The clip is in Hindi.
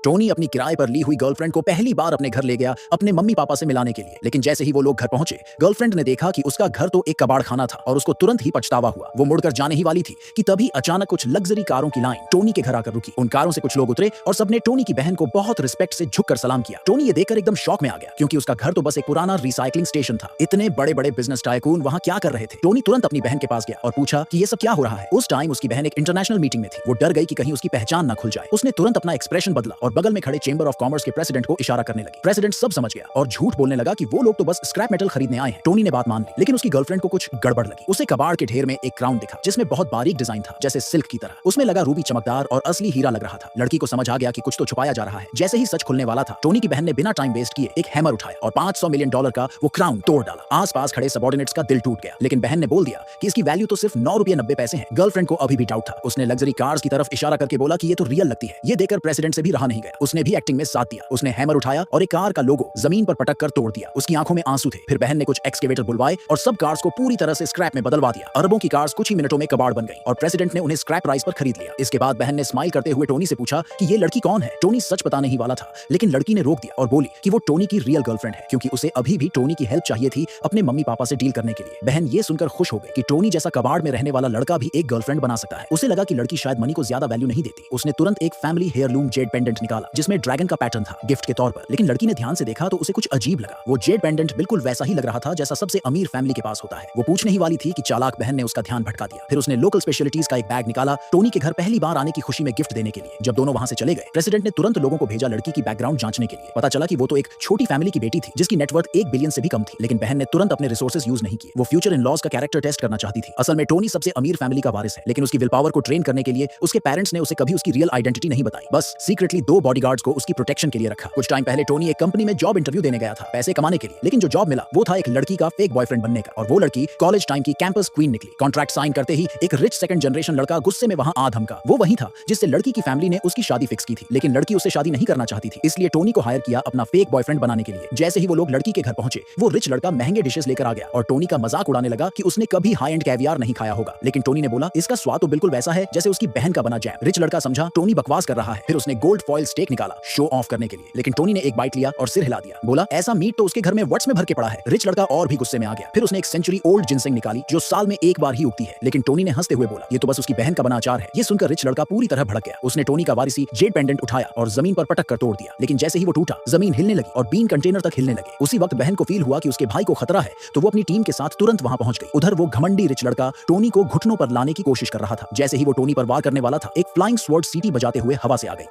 टोनी अपनी किराए पर ली हुई गर्लफ्रेंड को पहली बार अपने घर ले गया अपने मम्मी पापा से मिलाने के लिए। लेकिन जैसे ही वो लोग घर पहुंचे, गर्लफ्रेंड ने देखा कि उसका घर तो एक कबाड़ खाना था और उसको तुरंत ही पछतावा हुआ। वो मुड़कर जाने ही वाली थी कि तभी अचानक कुछ लग्जरी कारों की लाइन टोनी के घर आकर रुकी। उन कारों से कुछ लोग उतरे और सबने टोनी की बहन को बहुत रिस्पेक्ट से झुककर सलाम किया। टोनी ये देखकर एकदम शॉक में आ गया, क्योंकि उसका घर तो बस एक पुराना रिसाइकलिंग स्टेशन था। इतने बड़े बड़े बिजनेस टाइकून वहां क्या कर रहे थे? टोनी तुरंत अपनी बहन के पास गया और पूछा कि ये सब क्या हो रहा है। उस टाइम उसकी बहन एक इंटरनेशनल मीटिंग में थी। वो डर गई कि कहीं उसकी पहचान न खुल जाए। उसने तुरंत अपना एक्सप्रेशन बदला और बगल में खड़े चेंबर ऑफ कॉमर्स के प्रेसिडेंट को इशारा करने लगी। प्रेसिडेंट सब समझ गया और झूठ बोलने लगा कि वो लोग तो बस स्क्रैप मेटल खरीदने आए हैं। टोनी ने बात मान ली, लेकिन उसकी गर्लफ्रेंड को कुछ गड़बड़ लगी। उसे कबाड़ के ढेर में एक क्राउन दिखा जिसमें बहुत बारीक डिजाइन था, जैसे सिल्क की तरह। उसमें लगा रूबी चमकदार और असली हीरा लग रहा था। लड़की को समझ आ गया कि कुछ तो छुपाया जा रहा है। जैसे ही सच खुलने वाला था, टोनी की बहन ने बिना टाइम वेस्ट किए एक हैमर उठाया और $500 मिलियन का वो क्राउन तोड़ डाला। आसपास खड़े सबऑर्डिनेट्स का दिल टूट गया, लेकिन बहन ने बोल दिया कि इसकी वैल्यू तो सिर्फ ₹9.90 है। गर्लफ्रेंड को अभी भी डाउट था। उसने लग्जरी कार्स की तरफ इशारा करके बोला कि ये तो रियल लगती है। ये देखकर प्रेसिडेंट से भी रहा नहीं गया। उसने भी एक्टिंग में साथ दिया। उसने हैमर उठाया और एक कार का लोगो जमीन पर पटक कर तोड़ दिया। उसकी आंखों में आंसू थे। फिर बहन ने कुछ एक्सकेवेटर बुलवाए और सब कार्स को पूरी तरह से स्क्रैप में बदलवा दिया। अरबों की कार्स कुछ ही मिनटों में कबाड़ बन गई और प्रेसिडेंट ने उन्हें स्क्रैप प्राइस पर खरीद लिया। इसके बाद बहन ने स्माइल करते हुए टोनी से पूछा कि ये लड़की कौन है। टोनी सच बताने ही वाला था, लेकिन लड़की ने रोक दिया और बोली कि वो टोनी की रियल गर्लफ्रेंड है, क्योंकि उसे अभी भी टोनी की हेल्प चाहिए थी अपने मम्मी पापा से डील करने के लिए। बहन ये सुनकर खुश हो गई कि टोनी जैसा कबाड़ में रहने वाला लड़का भी एक गर्लफ्रेंड बना सकता है। उसे लगा कि लड़की शायद मनी को ज्यादा वैल्यू नहीं देती। उसने तुरंत एक फैमिली हेयरलूम जेड पेंडेंट निकाला जिसमें ड्रैगन का पैटर्न था गिफ्ट के तौर पर। लेकिन लड़की ने ध्यान से देखा तो उसे कुछ अजीब लगा। वो जेड पेंडेंट बिल्कुल वैसा ही लग रहा था जैसा सबसे अमीर फैमिली के पास होता है। वो पूछने ही वाली थी कि चालाक बहन ने उसका ध्यान भटका दिया। फिर उसने लोकल स्पेशलिटीज का एक बैग निकाला टोनी के घर पहली बार आने की खुशी में गिफ्ट देने के लिए। जब दोनों वहां से चले गए, प्रेसिडेंट ने तुरंत लोगों को भेजा लड़की की बैकग्राउंड जांचने के लिए। पता चला कि वो तो एक छोटी फैमिली की बेटी थी जिसकी नेटवर्थ 1 बिलियन से भी कम थी। लेकिन बहन ने तुरंत अपने रिसोर्सेज यूज नहीं किए। वो फ्यूचर इन लॉज का कैरेक्टर टेस्ट करना चाहती थी। असल में टोनी सबसे अमीर फैमिली का वारिस है, लेकिन उसकी विल पावर को ट्रेन करने के लिए उसके पेरेंट्स ने उसे कभी उसकी रियल आइडेंटिटी नहीं बताई। बस सीक्रेटली 2 बॉडीगार्ड्स को उसकी प्रोटेक्शन के लिए रखा। कुछ टाइम पहले टोनी एक कंपनी में जॉब इंटरव्यू देने गया था पैसे कमाने के लिए, लेकिन जो जॉब मिला वो था एक लड़की का फेक बॉयफ्रेंड बनने का। और वो लड़की कॉलेज टाइम की कैंपस क्वीन निकली। कॉन्ट्रैक्ट साइन करते ही एक रिच सेकंड जनरेशन लड़का गुस्से में वहां आ धमका। वो वही था जिससे लड़की की फैमिली ने उसकी शादी फिक्स की थी, लेकिन लड़की उससे शादी नहीं करना चाहती थी। इसलिए टोनी को हायर किया अपना फेक बॉयफ्रेंड बनाने के लिए। जैसे ही वो लोग लड़की के घर पहुंचे, वो रिच लड़का महंगे डिशेस लेकर आ गया और टोनी का मजाक उड़ाने लगा कि उसने कभी हाई एंड कैवियार नहीं खाया होगा। लेकिन टोनी ने बोला इसका स्वाद तो बिल्कुल वैसा है जैसे उसकी बहन का बना जैम। रिच लड़का समझा टोनी बकवास कर रहा है। फिर उसने गोल्ड फॉइल स्टेक निकाला शो ऑफ करने के लिए, लेकिन टोनी ने एक बाइट लिया और सिर हिला दिया। बोला ऐसा मीट तो उसके घर में वट्स में भर के पड़ा है। रिच लड़का और भी गुस्से में आ गया। फिर उसने एक सेंचुरी ओल्ड जिनसेंग निकाली जो साल में एक बार ही उगती है, लेकिन टोनी ने हंसते हुए बोला ये तो बस उसकी बहन का बना अचार है। ये सुनकर रिच लड़का पूरी तरह भड़क गया। उसने टोनी का वारिसी जेड पेंडेंट उठाया और जमीन पर पटक कर तोड़ दिया। लेकिन जैसे ही वो टूटा, जमीन हिलने लगी और बीन कंटेनर तक हिलने लगे। उसी वक्त बहन को फील हुआ कि उसके भाई को खतरा है, तो वो अपनी टीम के साथ तुरंत वहां पहुंच गई। उधर वो घमंडी रिच लड़का टोनी को घुटनों पर लाने की कोशिश कर रहा था। जैसे ही वो टोनी पर वार करने वाला था, एक फ्लाइंग स्वॉर्ड सीटी बजाते हुए हवा से आ गई।